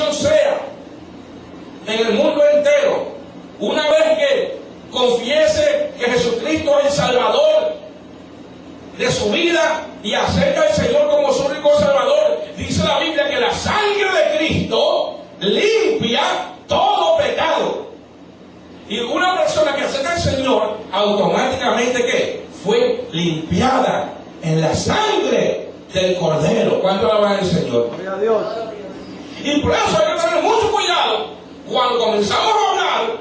nación sea, en el mundo entero, una vez que confiese que Jesucristo es el Salvador de su vida y acepta al Señor como su único Salvador, dice la Biblia que la sangre de Cristo limpia todo pecado. Y una persona que acepta al Señor, automáticamente ¿qué? Fue limpiada en la sangre del Cordero. ¿Cuánto alaban al Señor? Gloria a Dios. Y por eso hay que tener mucho cuidado cuando comenzamos a hablar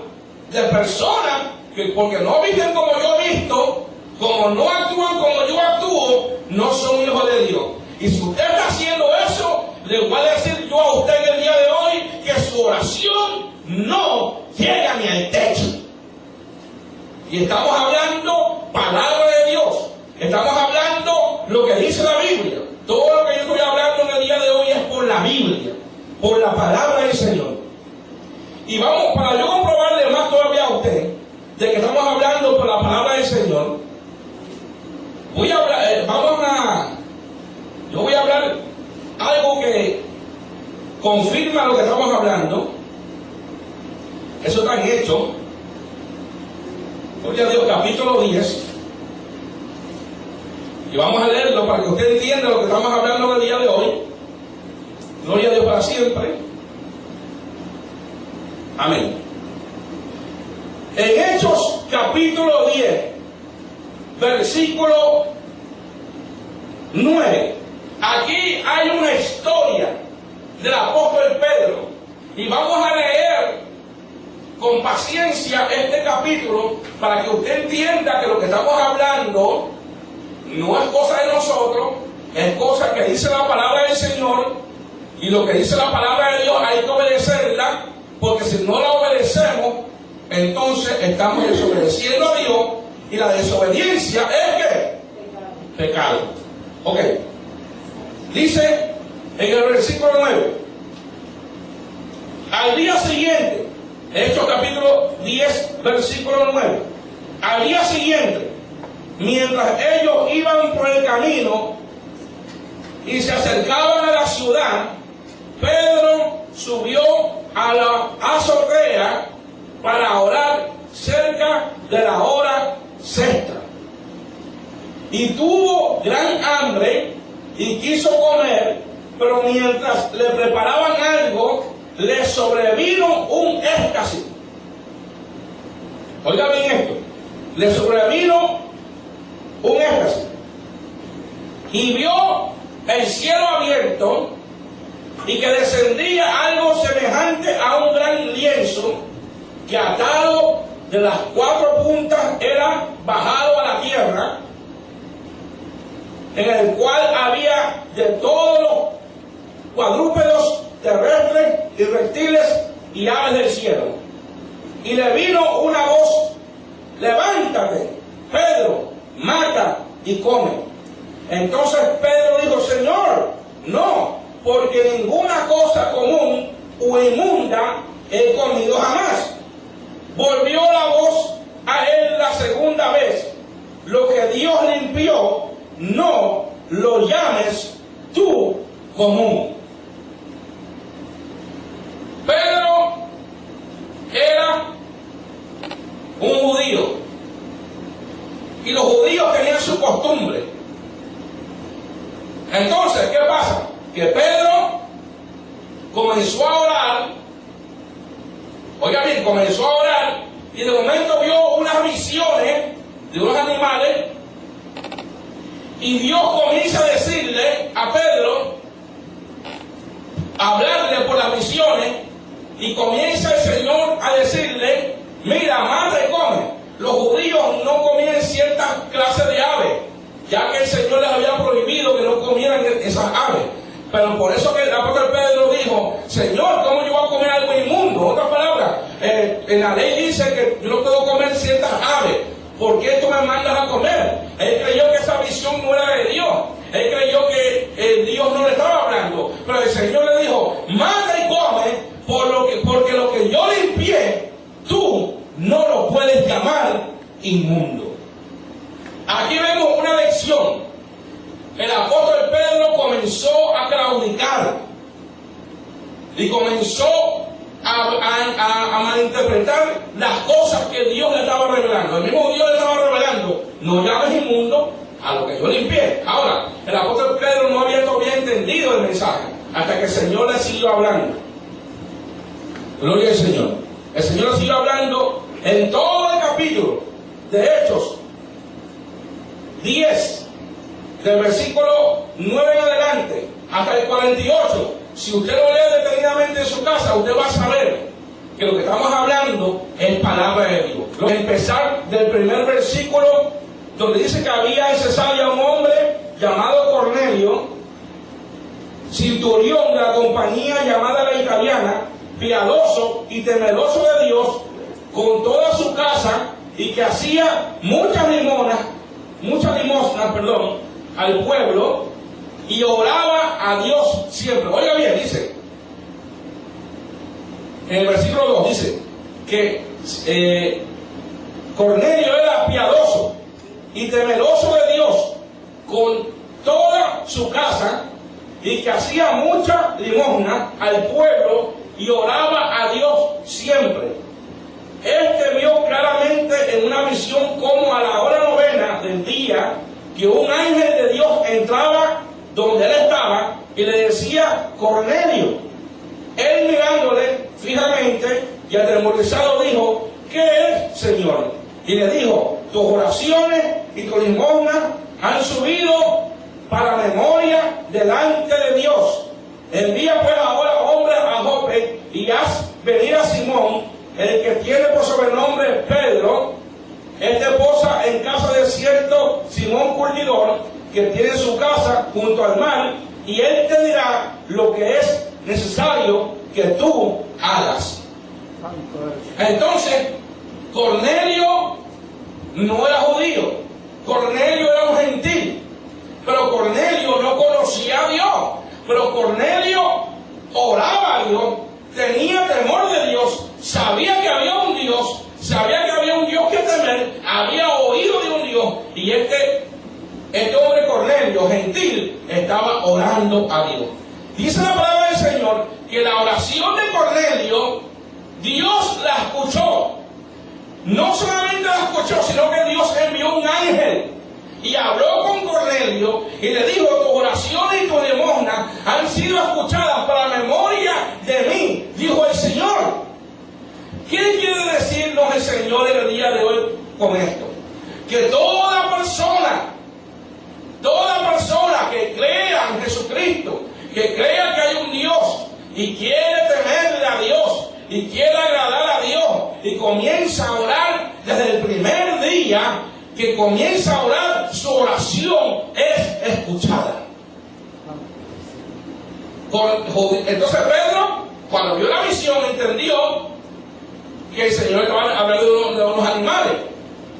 de personas que, porque no viven como yo he visto, como no actúan como yo actúo, no son hijos de Dios. Y si usted está haciendo eso, le voy a decir yo a usted en el día de hoy que su oración no llega ni al techo. Y estamos hablando palabra de Dios. Estamos hablando lo que dice la Biblia. Todo lo que yo estoy hablando en el día de hoy es por la Biblia, por la palabra del Señor. Y vamos, para yo comprobarle más todavía a usted de que estamos hablando por la palabra del Señor, voy a hablar, yo voy a hablar algo que confirma lo que estamos hablando. Eso está en Hechos, gloria a Dios, capítulo 10. Y vamos a leerlo para que usted entienda lo que estamos hablando el día de hoy. Gloria a Dios para siempre. Amén. En Hechos capítulo 10, versículo 9. Aquí hay una historia del apóstol Pedro. Y vamos a leer con paciencia este capítulo para que usted entienda que lo que estamos hablando no es cosa de nosotros, es cosa que dice la palabra del Señor. Y lo que dice la palabra de Dios hay que obedecerla, porque si no la obedecemos, entonces estamos desobedeciendo a Dios, y la desobediencia es ¿qué? Pecado. Ok. Dice en el versículo 9: al día siguiente, Hechos capítulo 10, versículo 9. Al día siguiente, mientras ellos iban por el camino y se acercaban a la ciudad, Pedro subió a la azotea para orar cerca de la hora sexta. Y tuvo gran hambre y quiso comer, pero mientras le preparaban algo, le sobrevino un éxtasis. Oiga bien esto. Le sobrevino un éxtasis. Y vio el cielo abierto y que descendía algo semejante a un gran lienzo que atado de las cuatro puntas era bajado a la tierra, en el cual había de todos los cuadrúpedos terrestres y reptiles y aves del cielo. Y le vino una voz: levántate, Pedro, mata y come. Entonces Pedro dijo: Señor, no, porque ninguna cosa común o inmunda he comido jamás. Volvió la voz a él la segunda vez: lo que Dios limpió, no lo llames tú común. Pedro era un judío, y los judíos tenían su costumbre. Entonces, ¿qué pasa? Que Pedro comenzó a orar. Oiga bien, comenzó a orar, y de momento vio unas visiones de unos animales, y Dios comienza a decirle a Pedro, a hablarle por las visiones, y comienza el Señor a decirle: mira, mata y come. Los judíos no comían ciertas clases de aves, ya que el Señor les había prohibido que no comieran esas aves. Pero por eso que el apóstol Pedro dijo: Señor, ¿cómo yo voy a comer algo inmundo? En otras palabras, en la ley dice que yo no puedo comer ciertas aves. ¿Por qué tú me mandas a comer? Él creyó que esa visión no era de Dios. Él creyó que Dios no le estaba hablando. Pero el Señor le dijo: mata y come, porque lo que yo limpié, tú no lo puedes llamar inmundo. Aquí vemos una lección. El apóstol Pedro comenzó a claudicar. y comenzó a malinterpretar las cosas que Dios le estaba revelando. El mismo Dios le estaba revelando: no llames inmundo a lo que yo limpié. Ahora, el apóstol Pedro no había todavía entendido el mensaje hasta que el Señor le siguió hablando. Gloria al Señor. El Señor le siguió hablando en todo el capítulo de Hechos 10, del versículo 9 en adelante hasta el 48. Si usted lo lee detenidamente en su casa, usted va a saber que lo que estamos hablando es palabra de Dios. Voy a empezar del primer versículo, donde dice que había en Cesarea un hombre llamado Cornelio, centurión de la compañía llamada la italiana, piadoso y temeroso de Dios con toda su casa, y que hacía muchas limosnas, al pueblo, y oraba a Dios siempre. Oiga bien, dice en el versículo 2, dice que Cornelio era piadoso y temeroso de Dios con toda su casa, y que hacía mucha limosna al pueblo y oraba a Dios siempre. Este vio claramente en una visión como a la hora novena del día que un ángel de Dios entraba donde él estaba y le decía: Cornelio. Él, mirándole fijamente y atemorizado, dijo: ¿qué es, Señor? Y le dijo: tus oraciones y tus limosnas han subido para memoria delante de Dios. Envía pues ahora hombres a Jope y haz venir a Simón, el que tiene por sobrenombre Pedro. Este posa en casa de cierto Simón Curtidor, que tiene su casa junto al mar, y él te dirá lo que es necesario que tú hagas. Entonces, Cornelio no era judío, Cornelio era un gentil, pero Cornelio no conocía a Dios, pero Cornelio oraba a Dios, tenía temor de Dios, sabía que había un Dios, sabía que había un Dios que temer, había oído de un Dios, y este hombre Cornelio, gentil, estaba orando a Dios. Dice la palabra del Señor que la oración de Cornelio, Dios la escuchó. No solamente la escuchó, sino que Dios envió un ángel y habló con Cornelio y le dijo: tus oraciones y tus limosnas han sido escuchadas para memoria de mí, dijo el Señor. ¿Qué quiere decirnos el Señor en el día de hoy con esto? Que toda persona que crea en Jesucristo, que crea que hay un Dios y quiere temerle a Dios y quiere agradar a Dios y comienza a orar desde el primer día que comienza a orar, su oración es escuchada. Entonces Pedro, cuando vio la visión, entendió que el Señor estaba hablando de unos animales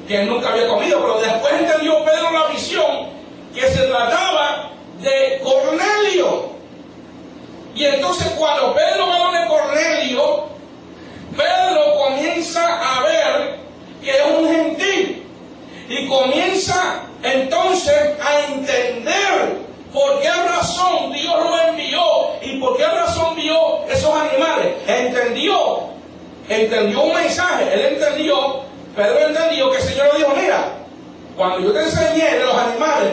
que él nunca había comido, pero después entendió Pedro la visión, que se trataba de Cornelio. Y entonces cuando Pedro va donde Cornelio, Pedro comienza a ver que es un gentil y comienza entonces a entender por qué razón Dios lo envió y por qué razón vio esos animales. Entendió un mensaje. Pedro entendió que el Señor le dijo: mira, cuando yo te enseñé de los animales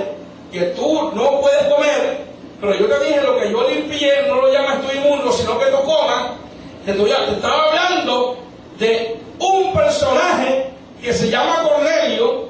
que tú no puedes comer, pero yo te dije lo que yo limpié, no lo llamas tú inmundo, sino que tú comas, te estaba hablando de un personaje que se llama Cornelio.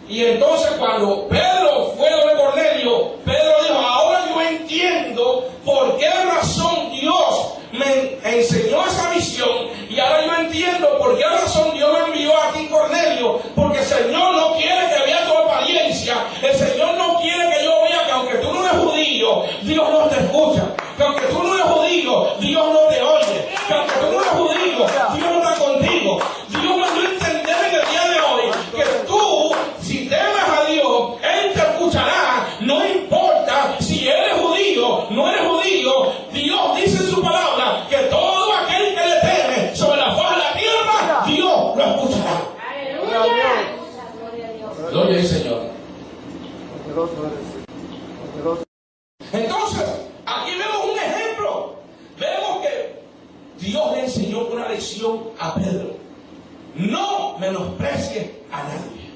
Y entonces cuando Pedro fue donde Cornelio, Pedro dijo: ahora yo entiendo por qué razón Dios me enseñó esa visión, y ahora yo entiendo por qué razón Dios me envió a ti, Cornelio, porque el Señor no quiere que vea tu apariencia, el Señor no quiere que yo vea que aunque tú no eres judío, Dios no te escucha, que aunque tú no eres judío, Dios no te oye, que aunque tú no eres judío, Dios no está contigo. Dios me dio a entender en el día de hoy que tú, si temes a Dios, Él te escuchará, no importa si eres judío, no eres judío. Dios dice en su palabra que todo aquel que le teme sobre la faz de la tierra, Dios lo escuchará. ¡Aleluya! Gloria al Señor. Entonces, aquí vemos un ejemplo. Vemos que bendición a Pedro: no menosprecies a nadie.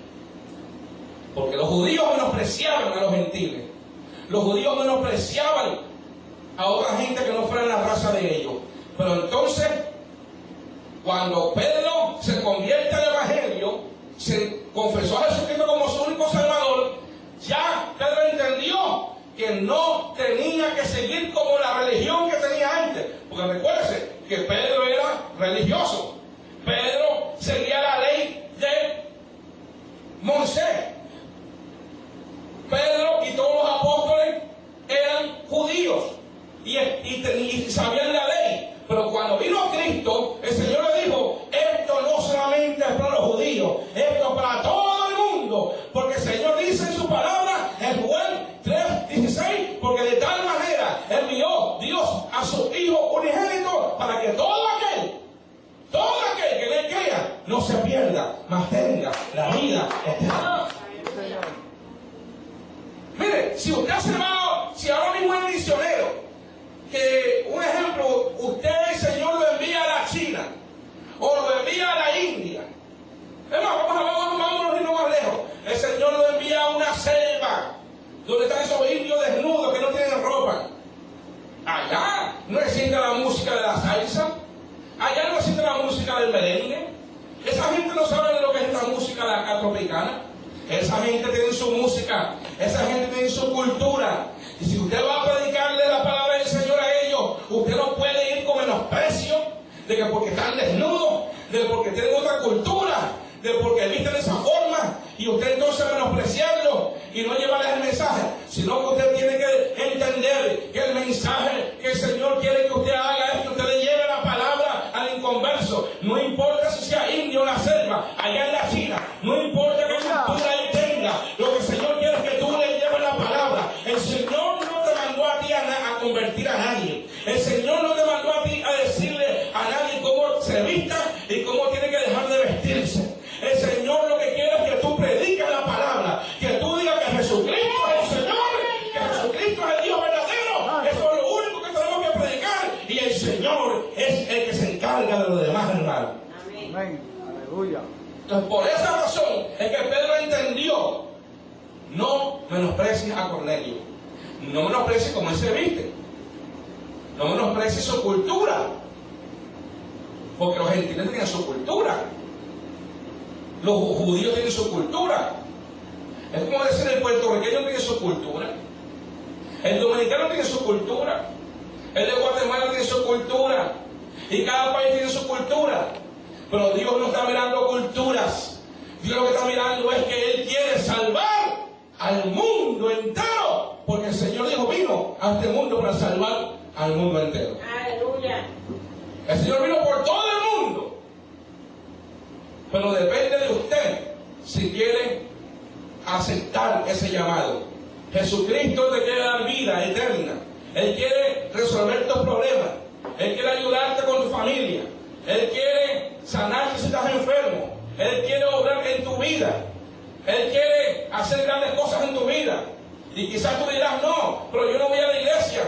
Porque los judíos menospreciaban a los gentiles. Los judíos menospreciaban a otra gente que no fuera la raza de ellos. Pero entonces, cuando Pedro se convierte al Evangelio, se confesó a Jesucristo como su único Salvador, ya Pedro entendió que no tenía que seguir como la religión que tenía antes. Porque recuérdese que Pedro era religioso. Pedro seguía la ley de Moisés. Pedro y todos los apóstoles eran judíos y sabían la ley. Pero cuando vino Cristo, el Señor le dijo: esto no solamente es para los judíos, esto es para todo el mundo. Porque el Señor dice en su palabra, en Juan 3:16, porque de tal manera envió Dios a su Hijo unigénito, para que todo aquel que en él crea no se pierda, mas tenga la vida eterna. Mire, si usted si ahora mismo es misionero, que un ejemplo, usted, el Señor lo envía a la China o lo envía a la India. Vamos a irnos más lejos. El Señor lo envía a una selva donde están esos indios desnudos que no tienen ropa. Allá no existe la música de la salsa, allá no existe la música del merengue. Esa gente no sabe de lo que es la música de acá tropicana. Esa gente tiene su música, esa gente tiene su cultura. Y si usted va a predicarle la palabra del Señor a ellos, usted no puede ir con menosprecio de que porque están desnudos, de porque tienen otra cultura, de porque visten de esa forma, y usted entonces menospreciarlo y no llevarles el mensaje, sino que usted tiene que entender que el mensaje que el Señor quiere que usted haga es que usted le lleve la palabra al inconverso. No importa si sea indio o la selva, allá en la China, no importa qué cultura él tenga, lo que el Señor quiere es que tú le lleves la palabra. El Señor no te mandó a ti a convertir a nadie. El Señor no te mandó a ti a decirle a nadie cómo se vista y cómo tiene que dejar de vestirse. El Señor lo que quiere es que tú prediques la palabra, que tú digas que Jesucristo es el Señor, que Jesucristo es el Dios verdadero. Eso es lo único que tenemos que predicar, y el Señor es el que se encarga de lo demás, hermano. Amén. Aleluya. Entonces, por esa razón es que Pedro entendió: no menosprecies a Cornelio, no menosprecies cómo él se viste, no menosprecies su cultura, porque los gentiles tenían su cultura. Los judíos tienen su cultura. Es como decir, el puertorriqueño tiene su cultura, el dominicano tiene su cultura, el de Guatemala tiene su cultura, y cada país tiene su cultura. Pero Dios no está mirando culturas. Dios lo que está mirando es que Él quiere salvar al mundo entero, porque el Señor dijo: vino a este mundo para salvar al mundo entero. Aleluya. El Señor vino por todo el mundo. Pero depende de usted si quiere aceptar ese llamado. Jesucristo te quiere dar vida eterna. Él quiere resolver tus problemas. Él quiere ayudarte con tu familia. Él quiere sanarte si estás enfermo. Él quiere obrar en tu vida. Él quiere hacer grandes cosas en tu vida. Y quizás tú dirás: no, pero yo no voy a la iglesia,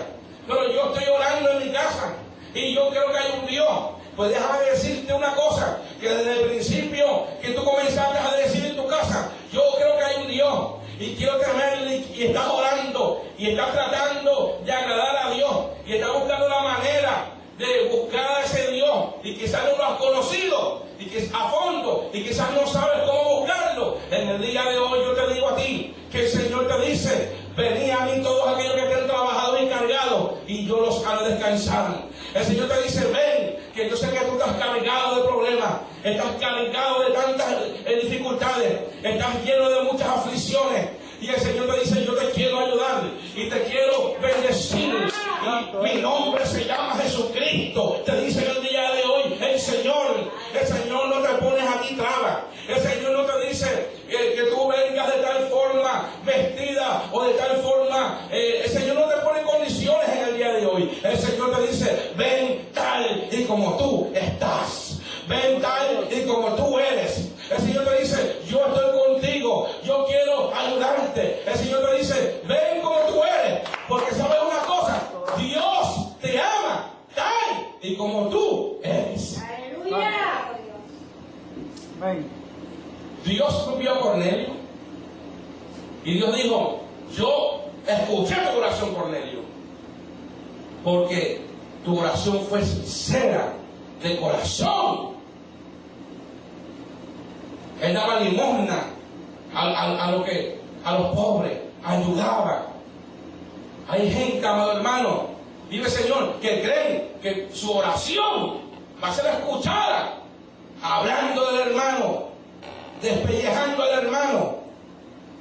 pero yo estoy orando en mi casa y yo creo que hay un Dios. Pues déjame decirte una cosa, que desde el principio que tú comenzaste a decir en tu casa: yo creo que hay un Dios y quiero temerle, y estás orando y estás tratando de agradar a Dios y estás buscando la manera de buscar a ese Dios, y quizás no lo has conocido y que a fondo, y quizás no sabes cómo buscarlo. En el día de hoy yo te digo a ti que el Señor te dice: venid a mí todos aquellos que estén trabajados y cargados, y yo los haré descansar. El Señor te dice: ven, que yo sé que tú estás cargado de problemas, estás cargado de tantas dificultades, estás lleno de muchas aflicciones, y el Señor te dice: yo te quiero ayudar y te quiero bendecir. Y mi nombre se llama Jesucristo. Te dice en el día de hoy el Señor. El Señor no te pone aquí trabas. El Señor no te dice que tú vengas de tal forma vestida o de tal forma. El Señor no te pone condiciones en el día de hoy. El Señor te dice: ven tal y como tú estás. Ven tal y como tú eres. El Señor te dice: yo estoy contigo, yo quiero ayudarte. El Señor te dice: ven como tú eres, porque sabes una cosa: Dios te ama tal y como tú eres. Aleluya. yo escuché tu oración, Cornelio, porque tu oración fue sincera, de corazón. Él daba limosna a los pobres, ayudaba. Hay gente, amado hermano, vive Señor, que creen que su oración va a ser escuchada, hablando del hermano, despellejando al hermano,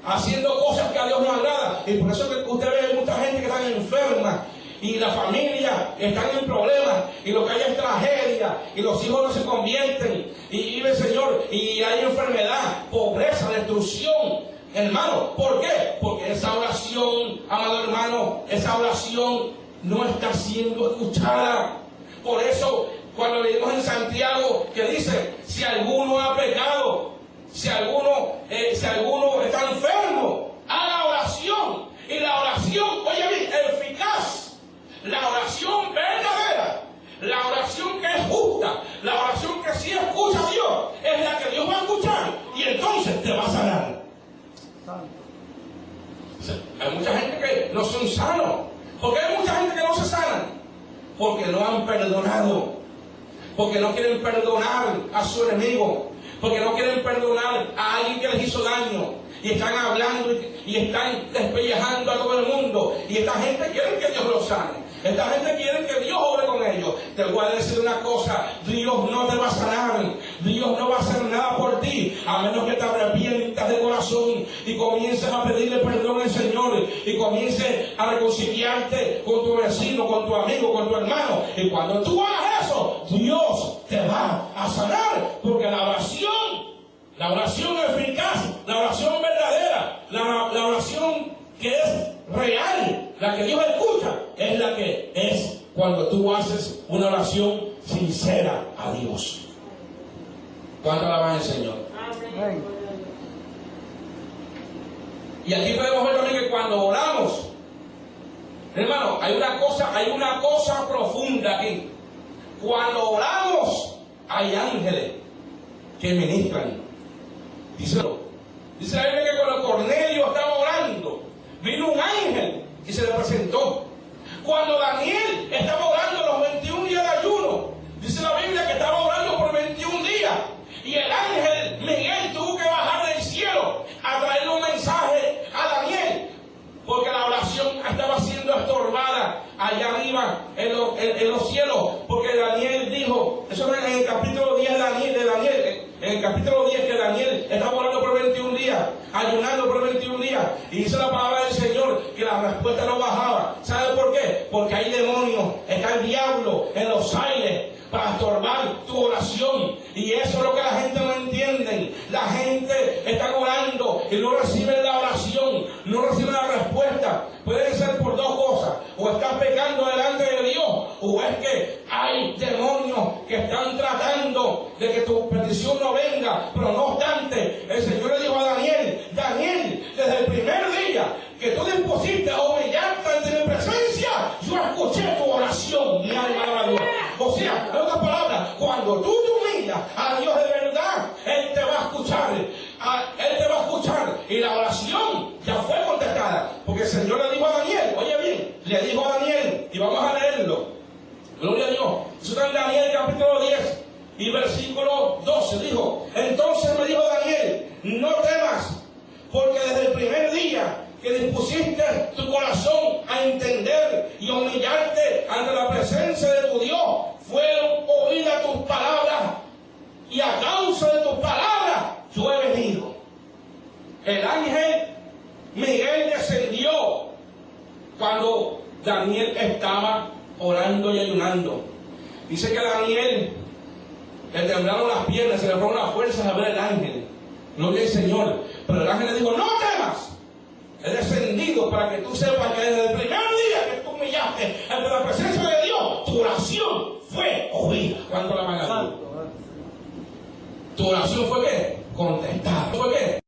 haciendo cosas que a Dios no agrada. Y por eso que usted ve mucha gente que está enferma y la familia está en problemas y lo que hay es tragedia y los hijos no se convierten y vive Señor y hay enfermedad, pobreza, destrucción. Hermano, ¿por qué? Porque esa oración, amado hermano, esa oración no está siendo escuchada. Por eso, cuando leímos en Santiago que dice, si alguno ha pecado, si alguno está enfermo, haga oración. Y la oración, oye bien, eficaz, la oración verdadera, la oración que es justa, la oración que sí escucha a Dios, es la que Dios va a escuchar y entonces te va a sanar. Hay mucha gente que no son sanos. ¿Por qué hay mucha gente que no se sana? Porque no han perdonado, porque no quieren perdonar a su enemigo, porque no quieren perdonar a alguien que les hizo daño, y están hablando y están despellejando a todo el mundo, y esta gente quiere que Dios los sane. Esta gente quiere que Dios obre con ellos. Te voy a decir una cosa, Dios no te va a sanar, Dios no va a hacer nada por ti, a menos que te arrepientas de corazón y comiences a pedirle perdón al Señor y comiences a reconciliarte con tu vecino, con tu amigo, con tu hermano. Y cuando tú hagas eso, Dios te va a sanar, porque la oración eficaz, la oración verdadera, la oración que es real, la que Dios escucha, es la que es cuando tú haces una oración sincera a Dios. ¿Cuánto alaban al Señor? Amén. Y aquí podemos ver también que cuando oramos, hermano, hay una cosa profunda aquí. Cuando oramos, hay ángeles que ministran. Dice la Biblia que cuando Cornelio estaba orando, vino un ángel y se le presentó. Cuando Daniel estaba orando los 21 días de ayuno, dice la Biblia que estaba orando por 21 días. Y el ángel Miguel tuvo que bajar del cielo a traerle un mensaje a Daniel, porque la oración estaba siendo estorbada allá arriba en los cielos. Porque Daniel dijo, eso es en el capítulo 10 de Daniel, en el capítulo 10, que Daniel estaba orando por 21 días, ayunando por 21 días, y dice la palabra del Señor que la respuesta no bajaba. ¿Sabe por qué? Porque hay demonios, está el diablo en los aires para estorbar tu oración, y eso es lo que la gente no entiende. La gente está orando y no recibe la oración, no recibe la respuesta. Puede ser por dos cosas: o estás pecando delante de Dios, o es que hay demonios que están tratando de que tu petición no venga. Pero no obstante, el Señor le dijo a Daniel: Daniel, desde el primer día que tú dispusiste a humillarte ante mi presencia, yo escuché tu oración. Mi alma alaba a Dios. O sea, en otras palabras, cuando tú te humillas a Dios de verdad, Él te va a escuchar. Él te va a escuchar, y la oración ya fue contestada, porque el Señor le dijo a Daniel, oye bien, le dijo a Daniel, y vamos a leerlo, gloria a Dios. Eso está en Daniel capítulo 10 y versículo 12. Dijo: entonces me dijo Daniel, no temas, porque desde el primer día que dispusiste tu corazón a entender y a humillarte ante la presencia de tu Dios, fueron oídas tus palabras, y a causa de tus palabras yo he venido. El ángel Miguel descendió cuando Daniel estaba orando y ayunando. Dice que a Daniel le temblaron las piernas, se le fueron las fuerzas a ver el ángel. Gloria al Señor. Pero el ángel le dijo: no temas, he descendido para que tú sepas que desde el primer día que tú humillaste ante la presencia de Dios, tu oración fue oída. ¿Cuánto la van a dar? ¿Tu oración fue qué? Contestada. ¿Fue qué?